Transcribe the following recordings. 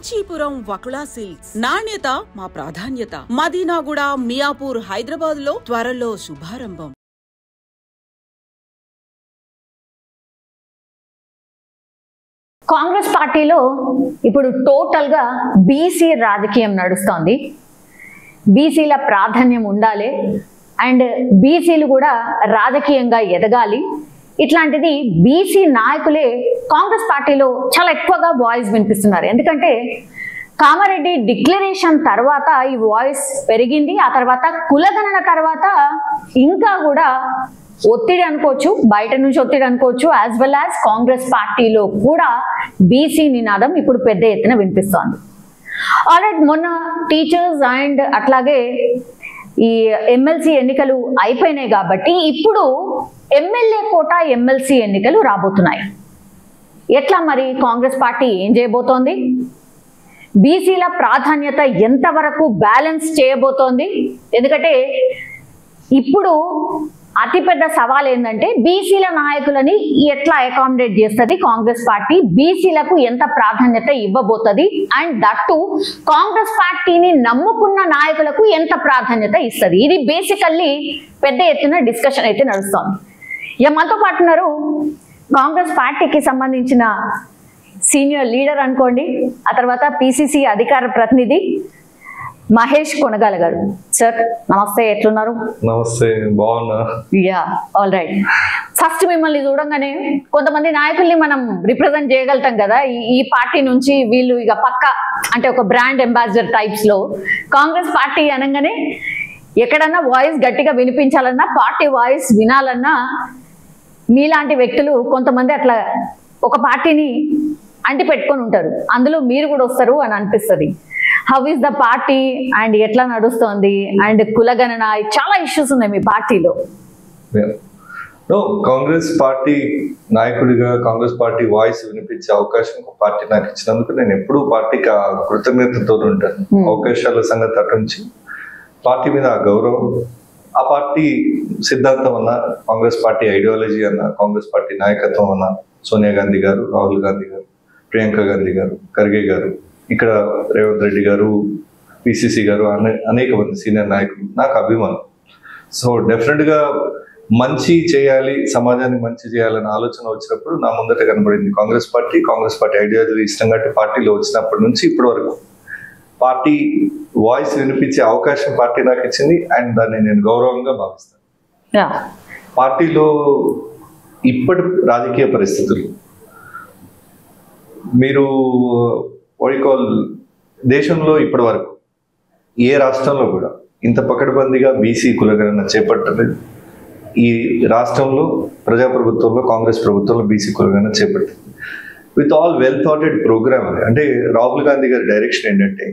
Kanchipuram Vakula silks నాణ్యత మా ప్రాధాన్యత. మదీనాగూడ, మియాపూర్, హైదరాబాద్ లో త్వరలో శుభారంభం. కాంగ్రెస్ పార్టీలో ఇప్పుడు టోటల్ గా బీసీ రాజకీయం నడుస్తోంది. బీసీల ప్రాధాన్యం ఉండాలి అండ్ బీసీలు కూడా రాజకీయంగా ఎదగాలి. ఇట్లాంటిది బీసీ నాయకులే కాంగ్రెస్ పార్టీలో చాలా ఎక్కువగా వాయిస్ వినిపిస్తున్నారు. ఎందుకంటే కామారెడ్డి డిక్లరేషన్ తర్వాత ఈ వాయిస్ పెరిగింది. ఆ తర్వాత కులగణన తర్వాత ఇంకా కూడా ఒత్తిడి అనుకోవచ్చు, బయట నుంచి ఒత్తిడి అనుకోవచ్చు, యాజ్ వెల్ యాజ్ కాంగ్రెస్ పార్టీలో కూడా బీసీ నినాదం ఇప్పుడు పెద్ద ఎత్తున వినిపిస్తోంది. ఆల్రెడీ మొన్న టీచర్స్ అండ్ అట్లాగే ఈ ఎమ్మెల్సీ ఎన్నికలు అయిపోయినాయి కాబట్టి ఇప్పుడు ఎమ్మెల్యే కోట ఎమ్మెల్సీ ఎన్నికలు రాబోతున్నాయి. ఎట్లా మరి కాంగ్రెస్ పార్టీ ఏం చేయబోతోంది? బీసీల ప్రాధాన్యత ఎంతవరకు బ్యాలెన్స్ చేయబోతోంది? ఎందుకంటే ఇప్పుడు అతిపెద్ద సవాల్ ఏంటంటే బీసీల నాయకులని ఎట్లా అకామిడేట్ చేస్తుంది కాంగ్రెస్ పార్టీ, బీసీలకు ఎంత ప్రాధాన్యత ఇవ్వబోతుంది అండ్ దట్టు కాంగ్రెస్ పార్టీని నమ్ముకున్న నాయకులకు ఎంత ప్రాధాన్యత ఇస్తుంది. ఇది బేసికల్లీ పెద్ద ఎత్తున డిస్కషన్ అయితే నడుస్తోంది. ఇక మనతో పాటు ఉన్నారు కాంగ్రెస్ పార్టీకి సంబంధించిన సీనియర్ లీడర్ అనుకోండి, ఆ తర్వాత పిసిసి అధికార ప్రతినిధి మహేష్ కొనగాల గారు. సార్ నమస్తే, ఎట్లున్నారు? నమస్తే, బాగున్నా. Yeah, all right. ఫస్ట్ మిమ్మల్ని చూడంగానే కొంతమంది నాయకుల్ని మనం రిప్రజెంట్ చేయగలుగుతాం కదా ఈ పార్టీ నుంచి. వీళ్ళు ఇక పక్క అంటే ఒక బ్రాండ్ అంబాసిడర్ టైప్స్ లో కాంగ్రెస్ పార్టీ అనగానే ఎక్కడన్నా వాయిస్ గట్టిగా వినిపించాలన్నా, పార్టీ వాయిస్ వినాలన్నా మీలాంటి వ్యక్తులు కొంతమంది అట్లా ఒక పార్టీని అంటి పెట్టుకొని ఉంటారు. అందులో మీరు కూడా వస్తారు అని అనిపిస్తుంది. How is the party and ఎట్లా నడుస్తోంది అండ్ కులగణన, చాలా ఇష్యూస్ ఉన్నాయి మీ పార్టీలో. కాంగ్రెస్ పార్టీ నాయకుడిగా కాంగ్రెస్ పార్టీ వాయిస్ వినిపించే అవకాశం పార్టీ నాకు ఇచ్చినందుకు నేను ఎప్పుడూ పార్టీకి ఆ కృతజ్ఞతతో ఉంటాను. అవకాశాల సంగతి అటు నుంచి పార్టీ మీద ఆ గౌరవం, ఆ పార్టీ సిద్ధాంతం అన్న, కాంగ్రెస్ పార్టీ ఐడియాలజీ అన్న, కాంగ్రెస్ పార్టీ నాయకత్వం అన్న, సోనియా గాంధీ గారు, రాహుల్ గాంధీ గారు, ప్రియాంక గాంధీ గారు, ఖర్గే గారు, ఇక్కడ రేవంత్ రెడ్డి గారు, పిసిసి గారు, అనేక మంది సీనియర్ నాయకులు నాకు అభిమానం. సో డెఫినెట్గా మంచి చేయాలి, సమాజానికి మంచి చేయాలనే ఆలోచన వచ్చినప్పుడు నా ముందట కనబడింది Congress party. Congress party ideology ఇష్టం కాబట్టి పార్టీలో వచ్చినప్పటి నుంచి ఇప్పటి వరకు పార్టీ వాయిస్ వినిపించే అవకాశం పార్టీ నాకు ఇచ్చింది అండ్ దాన్ని నేను గౌరవంగా భావిస్తాను. పార్టీలో ఇప్పటి రాజకీయ పరిస్థితులు మీరు దేశంలో ఇప్పటి వరకు ఏ రాష్ట్రంలో కూడా ఇంత పకడ్బందీగా బీసీ కులగణన చేపట్టలేదు. ఈ రాష్ట్రంలో ప్రజాప్రభుత్వంలో కాంగ్రెస్ ప్రభుత్వంలో బీసీ కులగణన చేపట్టింది విత్ ఆల్ వెల్ థాటెడ్ ప్రోగ్రామ్. అంటే రాహుల్ గాంధీ గారి డైరెక్షన్ ఏంటంటే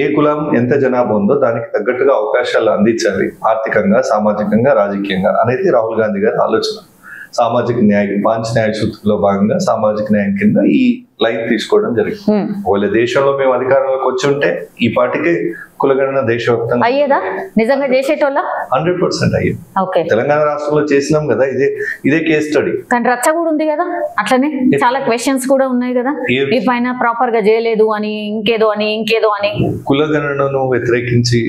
ఏ కులం ఎంత జనాభా ఉందో దానికి తగ్గట్టుగా అవకాశాలు అందించాలి, ఆర్థికంగా, సామాజికంగా, రాజకీయంగా అనేది రాహుల్ గాంధీ గారి ఆలోచన. సామాజిక న్యాయం, పాంచ్ న్యాయ సూత్రంలో భాగంగా సామాజిక న్యాయం కింద ఈ లైన్ తీసుకోవడం జరిగింది. ఒకవేళ దేశంలో మేము అధికారంలోకి వచ్చి ఉంటే ఈ పార్టీకి కులగణన దేశవ్యాప్తంగా అయ్యేదా? నిజంగా చేసేటోళ్ళ 100% అయ్యేది. తెలంగాణ రాష్ట్రంలో చేసినాం కదా, ఇదే కేస్ స్టడీ. కానీ రచ్చ కూడా ఉంది కదా, అట్లనే చాలా క్వశ్చన్స్ కూడా ఉన్నాయి కదా, ఈ పైన ప్రాపర్ గా చేయలేదు అని, ఇంకేదో అని. కులగణనను వ్యతిరేకించి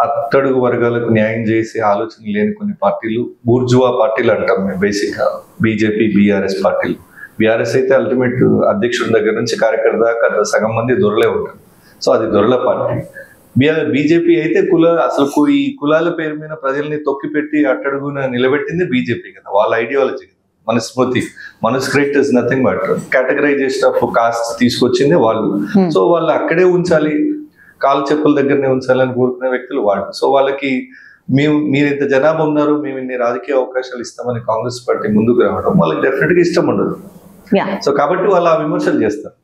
అట్టడుగు వర్గాలకు న్యాయం చేసే ఆలోచన లేని కొన్ని పార్టీలు బూర్జువా పార్టీలు అంటాం మేము బేసిక్ గా. బీజేపీ, బీఆర్ఎస్ పార్టీలు. బీఆర్ఎస్ అయితే అల్టిమేట్ అధ్యక్షుడి దగ్గర నుంచి కార్యకర్త దాకా సగం మంది దొరలే ఉంటారు. సో అది దొరల పార్టీ. బీజేపీ అయితే అసలు ఈ కులాల పేరు మీద ప్రజల్ని తొక్కిపెట్టి అట్టడుగున నిలబెట్టింది బీజేపీ కదా, వాళ్ళ ఐడియాలజీ కదా. Manuscript is nothing but categorisation of caste తీసుకొచ్చింది వాళ్ళు. సో వాళ్ళు అక్కడే ఉంచాలి, కాలు చెప్పుల దగ్గరనే ఉంచాలని కోరుకునే వ్యక్తులు వాళ్ళు. సో వాళ్ళకి మీరు ఇంత జనాభా ఉన్నారు, మేము ఇన్ని రాజకీయ అవకాశాలు ఇస్తామని కాంగ్రెస్ పార్టీ ముందుకు రావడం వాళ్ళకి డెఫినెట్ గా ఇష్టం ఉండదు. సో కాబట్టి వాళ్ళు ఆ విమర్శలు చేస్తారు.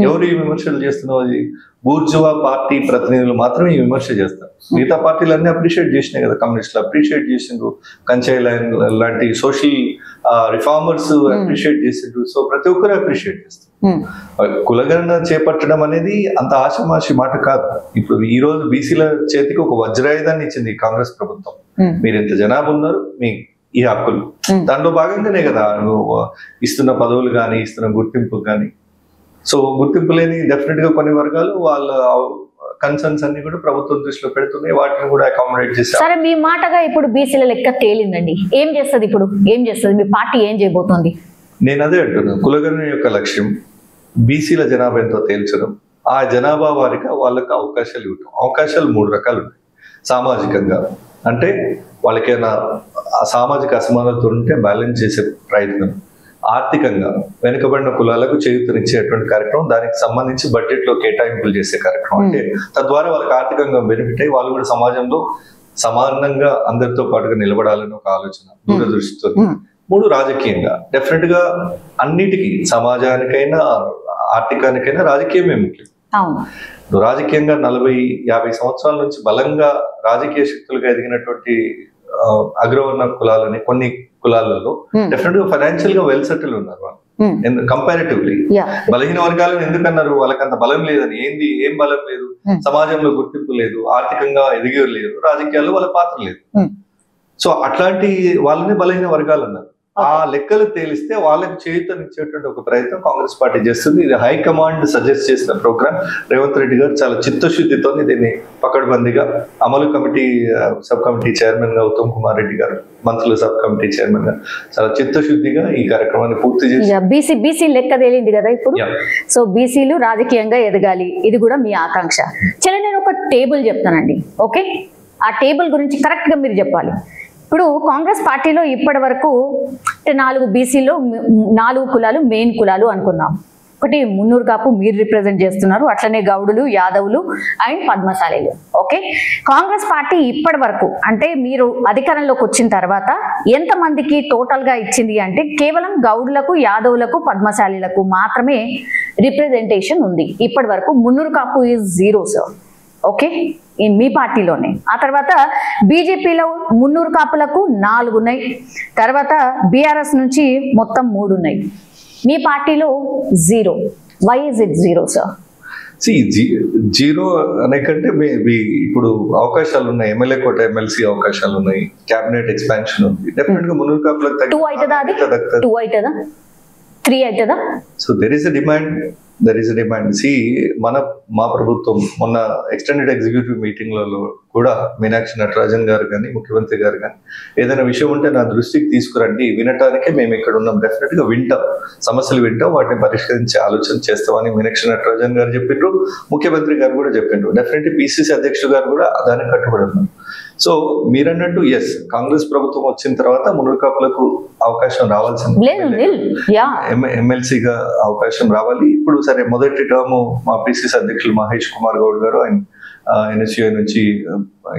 ఎవరు ఈ విమర్శలు చేస్తున్నారు? బూర్జువా పార్టీ ప్రతినిధులు మాత్రమే ఈ విమర్శ చేస్తారు. మిగతా పార్టీలు అన్ని అప్రిషియేట్ చేసినాయి కదా, కమ్యూనిస్టులు అప్రిషియేట్ చేసిండ్రు, కంచాయి లైన్ లాంటి సోషల్ రిఫార్మర్స్ అప్రిషియేట్ చేసిండ్రు. సో ప్రతి ఒక్కరు అప్రిషియేట్ చేస్తారు. కులగణన చేపట్టడం అనేది అంత ఆశమాషి మాట కాదు. ఇప్పుడు ఈ రోజు బీసీల చేతికి ఒక వజ్రాయుధాన్ని ఇచ్చింది కాంగ్రెస్ ప్రభుత్వం. మీరు ఇంత జనాభా ఉన్నారు, మీ ఈ హక్కులు దాంట్లో భాగంగానే కదా ఇస్తున్న పదవులు కానీ, ఇస్తున్న గుర్తింపు కానీ. సో గుర్తింపు లేని డెఫినెట్ గా కొన్ని వర్గాలు వాళ్ళ కన్సర్న్స్ అన్ని కూడా ప్రభుత్వం దృష్టిలో పెడుతున్నాయి, వాటిని కూడా అకామిడేట్ చేస్తారు. సరే, మీ మాటగా ఇప్పుడు బీసీల లెక్క తేలిందండి, ఏం చేస్తుంది ఇప్పుడు, ఏం చేస్తుంది మీ పార్టీ, ఏం చేయబోతోంది? నేను అదే అంటున్నాను, కులగణన యొక్క లక్ష్యం బీసీల జనాభా ఎంతో తేల్చడం, ఆ జనాభా వారికి వాళ్ళకి అవకాశాలు ఇవ్వటం. అవకాశాలు 3 రకాలు ఉన్నాయి. సామాజికంగా అంటే వాళ్ళకైనా సామాజిక అసమానతలు ఉంటే బ్యాలెన్స్ చేసే ప్రయత్నం, ఆర్థికంగా వెనుకబడిన కులాలకు చేయూతనిచ్చేటువంటి కార్యక్రమం, దానికి సంబంధించి బడ్జెట్ లో కేటాయింపులు చేసే కార్యక్రమం. అంటే తద్వారా వాళ్ళకి ఆర్థికంగా బెనిఫిట్ అయ్యి వాళ్ళు కూడా సమాజంలో సమానంగా అందరితో పాటుగా నిలబడాలని ఒక ఆలోచన, దూరదృష్టితో. 3 రాజకీయంగా డెఫినెట్ గా అన్నిటికీ, సమాజానికైనా ఆర్థికానికైనా రాజకీయమే ముఖ్యం. రాజకీయంగా 40-50 సంవత్సరాల నుంచి బలంగా రాజకీయ శక్తులుగా ఎదిగినటువంటి అగ్రవర్ణ కులాలని కొన్ని కులాలలో డెఫినెట్ గా ఫైనాన్షియల్ గా వెల్ సెటిల్ ఉన్నారు వాళ్ళు. కంపారిటివ్లీ బలహీన వర్గాలను ఎందుకన్నారు? వాళ్ళకి అంత బలం లేదని. ఏం బలం లేదు, సమాజంలో గుర్తింపు లేదు, ఆర్థికంగా ఎదిగే లేదు, రాజకీయాల్లో వాళ్ళ పాత్ర లేదు. సో అట్లాంటి వాళ్ళని బలహీన వర్గాలు అన్నారు. ఆ లెక్కలు తేలిస్తే వాళ్ళకి చేయూతనిచ్చేటువంటి ఒక ప్రయత్నం కాంగ్రెస్ పార్టీ చేస్తుంది. ఇది హైకమాండ్ సజెస్ట్ చేసిన ప్రోగ్రామ్. రేవంత్ రెడ్డి గారు చాలా చిత్తశుద్ధితో దీన్ని పకడ్బందీగా అమలు కమిటీ సబ్ కమిటీ చైర్మన్ గా ఉత్తమ్ కుమార్ రెడ్డి గారు, మంత్రుల సబ్ కమిటీ చైర్మన్ గా చాలా చిత్తశుద్ధిగా ఈ కార్యక్రమాన్ని పూర్తి చేసి బీసీ లెక్క తేలింది కదా ఇప్పుడు. సో బీసీలు రాజకీయంగా ఎదగాలి, ఇది కూడా మీ ఆకాంక్ష. చలో, నేను ఒక టేబుల్ చెప్తానండి, ఓకే? ఆ టేబుల్ గురించి కరెక్ట్ గా మీరు చెప్పాలి. ఇప్పుడు కాంగ్రెస్ పార్టీలో ఇప్పటి వరకు 4 బీసీలో 4 కులాలు మెయిన్ కులాలు అనుకున్నాం. ఒకటి మున్నూరు కాపు మీరు రిప్రజెంట్ చేస్తున్నారు, అట్లనే గౌడులు, యాదవులు అండ్ పద్మశాలీలు. ఓకే, కాంగ్రెస్ పార్టీ ఇప్పటి వరకు అంటే మీరు అధికారంలోకి వచ్చిన తర్వాత ఎంతమందికి టోటల్ గా ఇచ్చింది అంటే కేవలం గౌడులకు, యాదవులకు, పద్మశాలీలకు మాత్రమే రిప్రజెంటేషన్ ఉంది ఇప్పటి వరకు. Munnuru Kapu is 0 sir. Okay, మీ పార్టీలోనే. ఆ తర్వాత బీజేపీలో మున్నూరు కాపులకు 4 ఉన్నాయి, తర్వాత బీఆర్ఎస్ నుంచి మొత్తం 3 ఉన్నాయి. మీ పార్టీలో 0. Why is it 0 sir? Zero అనే కంటే ఇప్పుడు అవకాశాలు ఉన్నాయి, ఎమ్మెల్యే కోట, ఎమ్మెల్సీ అవకాశాలు ఉన్నాయి, క్యాబినెట్ ఎక్స్పాన్షన్ ఉంది. డెఫినెట్ గా మున్నూరు కాపులకు 2 అవుతుందా? అది 2 అవుతుందా? 3 అవుతుందా? So there is a demand. మా ప్రభుత్వం మొన్న ఎక్స్టెండెడ్ ఎగ్జిక్యూటివ్ మీటింగ్లలో కూడా మీనాక్షి నటరాజన్ గారు కానీ, ముఖ్యమంత్రి గారు కానీ ఏదైనా విషయం ఉంటే నా దృష్టికి తీసుకురండి, వినటానికే మేము ఇక్కడ ఉన్నాం, డెఫినెట్ గా వింటాం, సమస్యలు వింటాం, వాటిని పరిష్కరించే ఆలోచన చేస్తామని మీనాక్షి నటరాజన్ గారు చెప్పిండ్రు, ముఖ్యమంత్రి గారు కూడా చెప్పిండ్రు. డెఫినెట్లీ పిసిసి అధ్యక్షుడు గారు కూడా దానికి కట్టుబడి ఉన్నారు. సో మీరన్నట్టు ఎస్, కాంగ్రెస్ ప్రభుత్వం వచ్చిన తర్వాత మున్నూరు కాపులకు అవకాశం రావాల్సింది, ఎమ్మెల్సీగా అవకాశం రావాలి. ఇప్పుడు సరే, మొదటి టర్మ్ మా పిసిసి అధ్యక్షులు మహేష్ కుమార్ గౌడ్ గారు ఆయన ఎన్ఎస్యుఐ నుంచి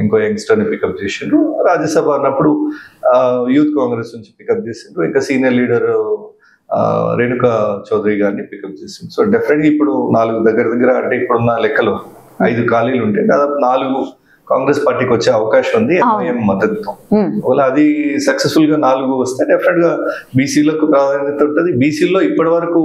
ఇంకో యంగ్స్టర్ ని పికప్ చేసిండ్రు. రాజ్యసభ అన్నప్పుడు యూత్ కాంగ్రెస్ నుంచి పికప్ చేసిండ్రు. ఇంకా సీనియర్ లీడర్ రేణుకా చౌదరి గారిని పికప్ చేసిండ్రు. సో డెఫినెట్గా ఇప్పుడు 4 దగ్గర అంటే ఇప్పుడున్న లెక్కలో 5 ఖాళీలు ఉంటే దాదాపు 4 కాంగ్రెస్ పార్టీకి వచ్చే అవకాశం ఉంది ఎంఐఎం మద్దతుతో. ఒకవేళ అది సక్సెస్ఫుల్ గా 4 వస్తే డెఫినెట్ గా బీసీలకు ప్రాధాన్యత ఉంటుంది. బీసీల్లో ఇప్పటి వరకు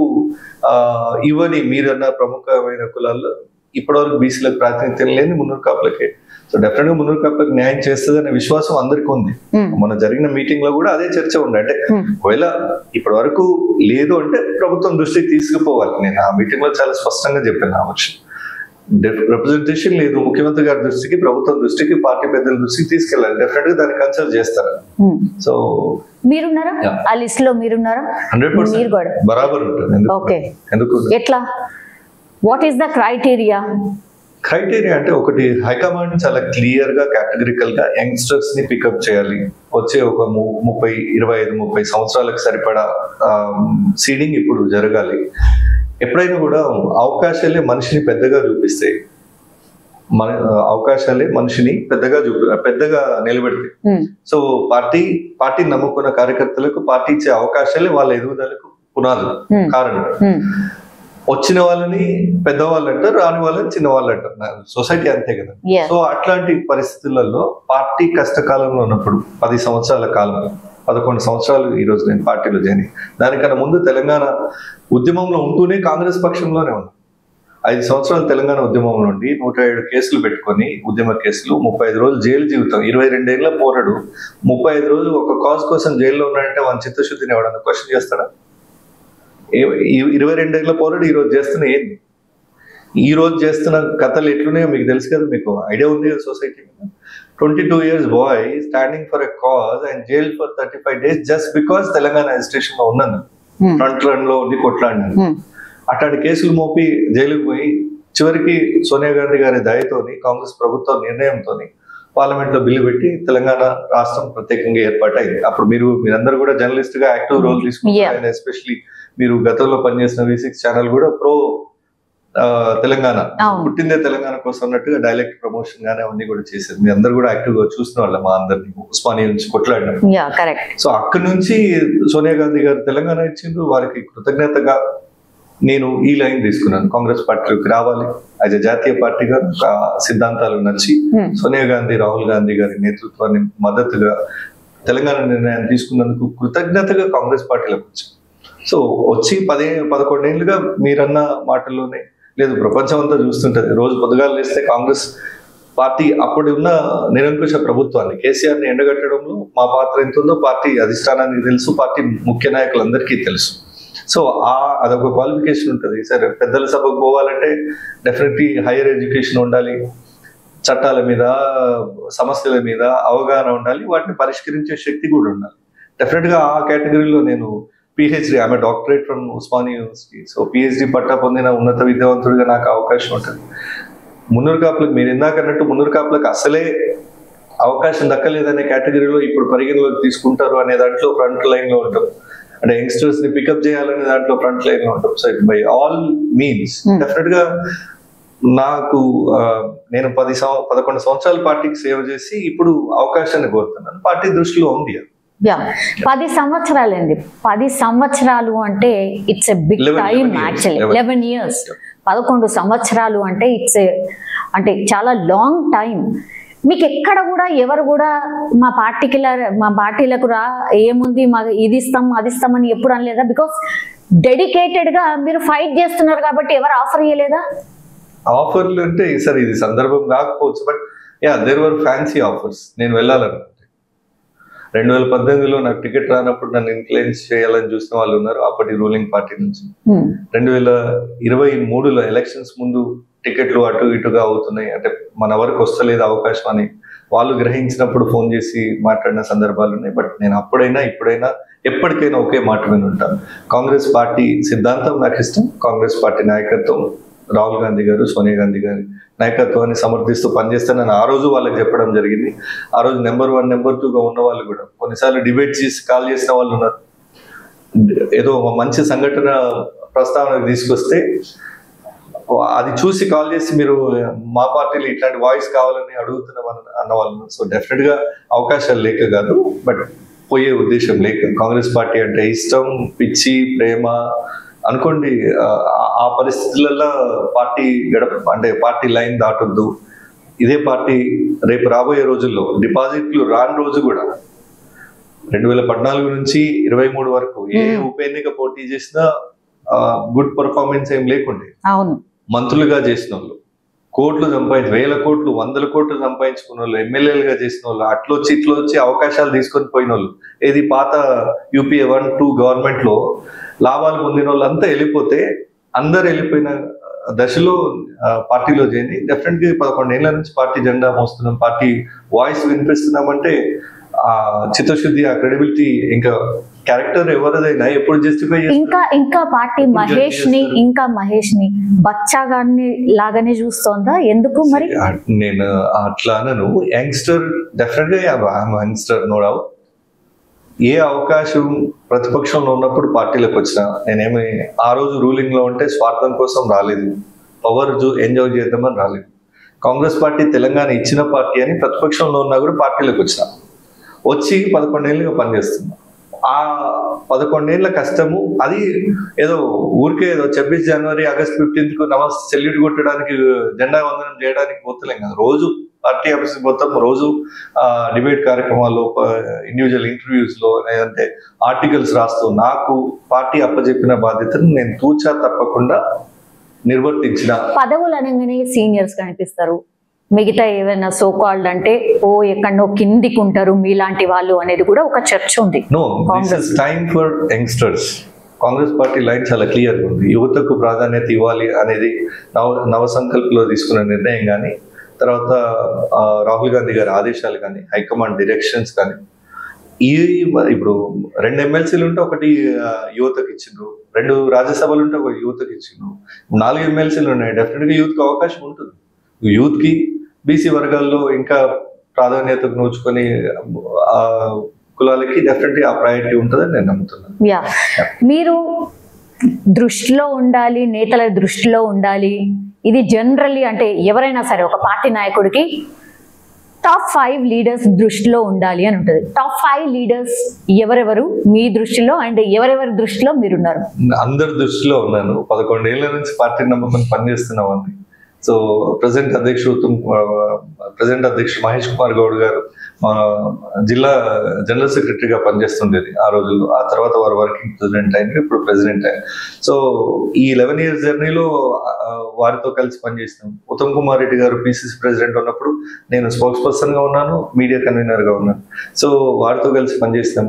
ఇవని మీరన్న ప్రముఖమైన కులాల్లో ఇప్పటి వరకు బీసీలకు ప్రాతినిధ్యం లేని మున్నూరు కాపులకే. సో డెఫినెట్ గా మున్నూరు కాపులకు న్యాయం చేస్తుంది అనే విశ్వాసం అందరికీ ఉంది. మన జరిగిన మీటింగ్ లో కూడా అదే చర్చ ఉంది. అంటే ఒకవేళ ఇప్పటి వరకు లేదు అంటే ప్రభుత్వం దృష్టికి తీసుకుపోవాలి. నేను ఆ మీటింగ్ లో చాలా స్పష్టంగా చెప్పాను ఆ విషయం. రిప్రజెంటేషన్ లేదు, ముఖ్యమంత్రి గారి దృష్టికి, ప్రభుత్వం దృష్టికి, పార్టీ పెద్దల దృష్టికి తీసుకెళ్ళాలి. డెఫినెట్ గా దాన్ని కన్సల్ట్ చేస్తారు. సో మీరున్నారా ఆ లిస్ట్ లో? మీరున్నారా? 100% బరాబర్ ఉంటుంది. ఓకే, ఎందుకు, ఎట్లా, what is the criteria? Criteria అంటే ఒకటి, హైకమాండ్ చాలా క్లియర్ గా కేటగిరికల్ గా యంగ్స్టర్స్ ని పికప్ చేయాలి. వచ్చే ఒక 25-30 సంవత్సరాలకు సరిపడా సీడింగ్ ఇప్పుడు జరగాలి. ఎప్పుడైనా కూడా అవకాశాలే మనిషిని పెద్దగా చూపిస్తాయి, అవకాశాలే మనిషిని పెద్దగా నిలబెడతాయి. సో పార్టీ నమ్ముకున్న కార్యకర్తలకు పార్టీ ఇచ్చే అవకాశాలే వాళ్ళ ఎదుగుదలకు పునాదులు, కారణం. వచ్చిన వాళ్ళని పెద్దవాళ్ళు అంటారు, రాని వాళ్ళని చిన్నవాళ్ళు అంటారు. సొసైటీ అంతే కదా. సో అట్లాంటి పరిస్థితులలో పార్టీ కష్టకాలంలో ఉన్నప్పుడు 10 సంవత్సరాల కాలం, 11 సంవత్సరాలు ఈ రోజు నేను పార్టీలో జాయిన్. దానికన్నా ముందు తెలంగాణ ఉద్యమంలో ఉంటూనే కాంగ్రెస్ పక్షంలోనే ఉన్నాం. 5 సంవత్సరాలు తెలంగాణ ఉద్యమం నుండి 107 కేసులు పెట్టుకొని, ఉద్యమ కేసులు, 35 రోజులు జైలు జీవితం, 22 ఏళ్ల పోరాడు, 35 రోజులు ఒక కాజ్ కోసం జైల్లో ఉన్నాడంటే వాని చిత్తశుద్ధిని ఎవడన్నా క్వశ్చన్ చేస్తాడా? 22 ఏళ్ల పౌరుడు ఈ రోజు చేస్తున్న ఏంది, ఈ రోజు చేస్తున్న కథలు ఎట్లున్నాయో మీకు తెలుసు కదా, మీకు ఐడియా ఉంది కదా సొసైటీ మీద. 22 years boy standing for a cause and jail for 35 days just because Telangana agitation లో ఉన్నాను, ఫ్రంట్ రన్ లో ఉండి కొట్లాడినాను. అట్లాంటి కేసులు మోపి జైలుకు పోయి చివరికి సోనియా గాంధీ గారి దయతోని, కాంగ్రెస్ ప్రభుత్వ నిర్ణయంతో పార్లమెంట్ లో బిల్లు పెట్టి తెలంగాణ రాష్ట్రం ప్రత్యేకంగా ఏర్పాటైంది. అప్పుడు మీరందరూ కూడా జర్నలిస్ట్ గా యాక్టివ్ రోల్ తీసుకుంటారు. ఎస్పెషలీ మీరు గతంలో పనిచేసిన V6 ఛానల్ కూడా ప్రో తెలంగాణ, పుట్టిందే తెలంగాణ కోసం అన్నట్టుగా డైలెక్ట్ ప్రమోషన్ గానే అవన్నీ కూడా చేశారు. మీ అందరు కూడా యాక్టివ్ గా చూసిన వాళ్ళ మా అందరినీ ఉస్మానియా నుంచి కొట్లాడినాం. సో అక్కడి నుంచి సోనియా గాంధీ గారు తెలంగాణ ఇచ్చిండ్రు, వారికి కృతజ్ఞతగా నేను ఈ లైన్ తీసుకున్నాను, కాంగ్రెస్ పార్టీలోకి రావాలి యాజ్ ఎ జాతీయ పార్టీగా. సిద్ధాంతాలు నచ్చి సోనియా గాంధీ, రాహుల్ గాంధీ గారి నేతృత్వాన్ని మద్దతుగా తెలంగాణ నిర్ణయాన్ని తీసుకున్నందుకు కృతజ్ఞతగా కాంగ్రెస్ పార్టీలోకి వచ్చాను. సో వచ్చి 11 ఏళ్ళుగా మీరన్న మాటల్లోనే లేదు, ప్రపంచం అంతా చూస్తుంటది. రోజు పొద్దుగాలు లేస్తే కాంగ్రెస్ పార్టీ అప్పుడు ఉన్న నిరంకుశ ప్రభుత్వాన్ని, కేసీఆర్ ని ఎండగట్టడంలో మా పాత్ర ఎంత ఉందో పార్టీ అధిష్టానానికి తెలుసు, పార్టీ ముఖ్య నాయకులందరికీ తెలుసు. సో అదొక క్వాలిఫికేషన్ ఉంటుంది. సరే, పెద్దల సభకు పోవాలంటే డెఫినెట్లీ హైయర్ ఎడ్యుకేషన్ ఉండాలి, చట్టాల మీద, సమస్యల మీద అవగాహన ఉండాలి, వాటిని పరిష్కరించే శక్తి కూడా ఉండాలి. డెఫినెట్ గా ఆ కేటగిరీలో నేను PhD, ఆమె doctorate from Osmania university. So PhD పట్టా పొందిన ఉన్నత విద్యావంతుడిగా నాకు అవకాశం ఉంటుంది. మున్నూరు కాపులకు, మీరు ఇందాక అన్నట్టు మున్నూరు కాపులకు అసలే అవకాశం దక్కలేదనే కేటగిరీలో ఇప్పుడు పరిగణలోకి తీసుకుంటారు అనే దాంట్లో ఫ్రంట్ లైన్ లో ఉంటాం. అంటే యంగ్స్టర్స్ ని పికప్ చేయాలనే దాంట్లో ఫ్రంట్ లైన్ లో ఉంటాం. So by all means definite గా నాకు నేను 11 సంవత్సరాల పార్టీకి సేవ చేసి ఇప్పుడు అవకాశాన్ని కోరుతున్నాను. పార్టీ దృష్టిలో ఉంది 10 సంవత్సరాలండి. 10 సంవత్సరాలు అంటే it's a big time actually. 11 years, 11 సంవత్సరాలు అంటే అంటే చాలా లాంగ్ టైం. మీకు ఎక్కడ కూడా ఎవరు కూడా మా పార్టీలకు ఏముంది, మాకు ఇది ఇస్తాం అది ఇస్తామని ఎప్పుడు అనలేదా? బికాస్ డెడికేటెడ్ గా మీరు ఫైట్ చేస్తున్నారు కాబట్టి ఎవరు ఆఫర్ ఇవ్వలేదా? ఆఫర్లు అంటే సరే ఇది సందర్భం కాకపోవచ్చు, but there were fancy offers. నేను వెళ్ళాలనుకుంటే 2018లో నాకు టికెట్ రానప్పుడు నన్ను ఇన్ఫ్లుయెన్స్ చేయాలని చూసిన వాళ్ళు ఉన్నారు అప్పటి రూలింగ్ పార్టీ నుంచి. 2023లో ఎలక్షన్స్ ముందు టికెట్లు అటు ఇటుగా అవుతున్నాయి, అంటే మన వరకు వస్తలేదు అవకాశం అని వాళ్ళు గ్రహించినప్పుడు ఫోన్ చేసి మాట్లాడిన సందర్భాలు ఉన్నాయి. బట్ నేను అప్పుడైనా ఇప్పుడైనా ఎప్పటికైనా ఒకే మాట మీద ఉంటాను. కాంగ్రెస్ పార్టీ సిద్ధాంతం నాకు ఇష్టం, కాంగ్రెస్ పార్టీ నాయకత్వం, రాహుల్ గాంధీ గారు, సోనియా గాంధీ గారి నాయకత్వాన్ని సమర్థిస్తూ పనిచేస్తానని ఆ రోజు వాళ్ళకి చెప్పడం జరిగింది. ఆ రోజు నెంబర్ 1, నెంబర్ 2గా ఉన్న వాళ్ళు కూడా కొన్నిసార్లు డిబేట్ చేసి కాల్ చేసిన వాళ్ళు ఉన్నారు. ఏదో మంచి సంఘటన ప్రస్తావనకు తీసుకొస్తే అది చూసి కాల్ చేసి మీరు మా పార్టీలో ఇట్లాంటి వాయిస్ కావాలని అడుగుతున్నామని అన్న వాళ్ళు. సో డెఫినెట్ గా అవకాశాలు లేక కాదు, బట్ పోయే ఉద్దేశం లేక. కాంగ్రెస్ పార్టీ అంటే ఇష్టం, పిచ్చి, ప్రేమ అనుకోండి. ఆ పరిస్థితులలో పార్టీ అంటే పార్టీ లైన్ దాటొద్దు. ఇదే పార్టీ రేపు రాబోయే రోజుల్లో డిపాజిట్లు రాని రోజు కూడా 2014 నుంచి 23 వరకు ఏ ఉప ఎన్నిక పోటీ చేసినా గుడ్ పర్ఫార్మెన్స్ ఏం లేకుండే. మంత్రులుగా చేసిన వాళ్ళు, కోట్లు సంపాదించి 1000 కోట్లు 100 కోట్లు సంపాదించుకున్న వాళ్ళు, ఎమ్మెల్యేలుగా చేసిన వాళ్ళు, అట్లొచ్చి ఇట్లొచ్చి అవకాశాలు తీసుకొని పోయిన వాళ్ళు, ఏది పాత UPA 1-2 గవర్నమెంట్ లో లాభాలు పొందిన వాళ్ళు అంతా వెళ్ళిపోతే అందరు వెళ్ళిపోయిన దశలో పార్టీలో చేయండి. డెఫినెట్ గా 11 ఏళ్ల నుంచి పార్టీ జెండా మోస్తున్నాం, పార్టీ వాయిస్ వినిపిస్తున్నామంటే ఆ చిత్తశుద్ధి, ఆ క్రెడిబిలిటీ, ఇంకా క్యారెక్టర్ ఎవరిదైనా ఎప్పుడు జస్టిఫై ఇంకా పార్టీ మహేష్ ని బచ్చా గారిని లాగానే చూస్తోందా? ఎందుకు మరి? నేను అట్లా అనను. యంగ్స్టర్, డెఫినెట్ గా యంగ్స్టర్, నో డౌట్. ఏ అవకాశం ప్రతిపక్షంలో ఉన్నప్పుడు పార్టీలకు వచ్చినా నేనేమి ఆ రోజు రూలింగ్ లో ఉంటే స్వార్థం కోసం రాలేదు, పవర్ ఎంజాయ్ చేద్దామని రాలేదు. కాంగ్రెస్ పార్టీ తెలంగాణ ఇచ్చిన పార్టీ అని ప్రతిపక్షంలో ఉన్నా కూడా పార్టీలకు వచ్చి 11 ఏళ్ళుగా పనిచేస్తున్నా. ఆ 11 ఏళ్ల కష్టము అది ఏదో ఊరికే ఏదో 26 జనవరి ఆగస్ట్ 15కు నమస్తే సెల్యూట్ కొట్టడానికి, జెండా వందనం చేయడానికి పోతలేం కదా. రోజు పార్టీ ఆఫీస్ పోతాం, రోజు డిబేట్ కార్యక్రమాల్లో, ఇండివిజువల్ ఇంటర్వ్యూస్ లో, లేదంటే ఆర్టికల్స్ రాస్తూ నాకు పార్టీ అప్పచెప్పిన బాధ్యతను నేను తూచా తప్పకుండా నిర్వర్తించిన. పదవులు అనగానే సీనియర్స్ కనిపిస్తారు, మిగతా ఏమైనా సో కాల్డ్ అంటే ఎక్కడో కిందికి ఉంటారు మీలాంటి వాళ్ళు అనేది కూడా ఒక చర్చ ఉంది. No, this is time for youngsters. Congress party line చాలా క్లియర్గా ఉంది. యువతకు ప్రాధాన్యత ఇవ్వాలి అనేది నవ సంకల్పంలో తీసుకున్న నిర్ణయం కానీ, తర్వాత రాహుల్ గాంధీ గారి ఆదేశాలు కానీ, హైకమాండ్ డైరెక్షన్స్ కానీ, ఇప్పుడు 2 ఎమ్మెల్సీలు ఉంటే ఒకటి యువతకు ఇచ్చిండ్రు, 2 రాజ్యసభలు ఉంటే ఒక యువతకు ఇచ్చిండ్రు, 4 ఎమ్మెల్సీలు ఉన్నాయి. డెఫినెట్గా యూత్కి అవకాశం ఉంటుంది. యూత్కి బీసీ వర్గాల్లో ఇంకా ప్రాధాన్యతకు నోచుకొని కులాలకి డెఫినెట్లీ ఆ ప్రయారిటీ ఉంటుందని నేను నమ్ముతున్నాను. మీరు దృష్టిలో ఉండాలి, నేతల దృష్టిలో ఉండాలి. ఇది జనరల్లీ అంటే ఎవరైనా సరే ఒక పార్టీ నాయకుడికి టాప్ 5 లీడర్స్ దృష్టిలో ఉండాలి అని ఉంటుంది. టాప్ 5 లీడర్స్ ఎవరెవరు మీ దృష్టిలో, అండ్ ఎవరెవరి దృష్టిలో మీరున్నారు? అందరి దృష్టిలో ఉన్నాను. 11 ఏళ్ల నుంచి పార్టీ నమ్మకం పనిచేస్తున్నామని. సో ప్రెసిడెంట్ అధ్యక్షుడు మహేష్ కుమార్ గౌడ్ గారు జిల్లా జనరల్ సెక్రటరీగా పనిచేస్తుండేది ఆ రోజుల్లో. ఆ తర్వాత వారు వర్కింగ్ ప్రెసిడెంట్ అయింది, ఇప్పుడు ప్రెసిడెంట్ అయ్యారు. సో ఈ 11 years జర్నీలో వారితో కలిసి పనిచేసినాం. ఉత్తమ్ కుమార్ రెడ్డి గారు పిసిసి ప్రెసిడెంట్ ఉన్నప్పుడు నేను స్పోక్స్ పర్సన్గా ఉన్నాను, మీడియా కన్వీనర్గా ఉన్నాను. సో వారితో కలిసి పనిచేస్తాం.